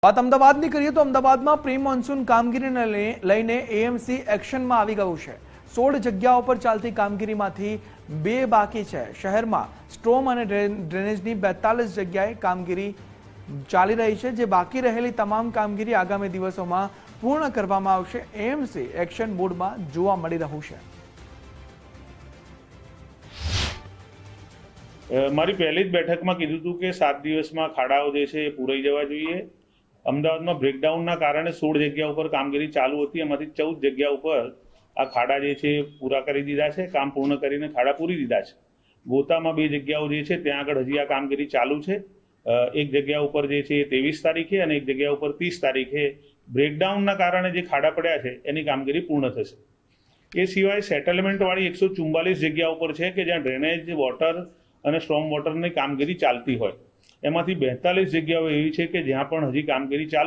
વાત અમદાવાદની કરીએ તો અમદાવાદમાં પ્રી મોન્સૂન કામગીરીને લઈને એએમસી એક્શનમાં આવી ગયું છે। 16 જગ્યાઓ પર ચાલતી કામગીરીમાંથી 2 બાકી છે। શહેરમાં સ્ટ્રોમ અને ડ્રેનેજની 42 જગ્યાએ કામગીરી ચાલી રહી છે, જે બાકી રહેલી તમામ કામગીરી આગામી દિવસોમાં પૂર્ણ કરવામાં આવશે। એએમસી એક્શન મોડમાં જોવા મળી રહ્યું છે। મારી પહેલી જ બેઠકમાં કીધું હતું કે 7 દિવસમાં ખાડાઓ જે છે એ પૂરાઈ જવા જોઈએ। અમદાવાદમાં બ્રેકડાઉનના કારણે 16 જગ્યા ઉપર કામગીરી ચાલુ હતી, એમાંથી 14 જગ્યા ઉપર આ ખાડા જે છે પૂરા કરી દીધા છે, કામ પૂર્ણ કરીને ખાડા પૂરી દીધા છે। ગોતામાં 2 જગ્યાઓ જે છે ત્યાં આગળ હજી આ કામગીરી ચાલુ છે। એક જગ્યા ઉપર જે છે 23 તારીખે અને એક જગ્યા ઉપર 30 તારીખે બ્રેકડાઉનના કારણે જે ખાડા પડ્યા છે એની કામગીરી પૂર્ણ થશે। એ સિવાય સેટલમેન્ટવાળી 144 જગ્યા ઉપર છે કે જ્યાં ડ્રેનેજ, વોટર અને સ્ટ્રોમ વોટરની કામગીરી ચાલતી હોય, એમાંથી 42 જગ્યાઓ એવી છે કે જ્યાં પણ હજી કામગીરી ચાલુ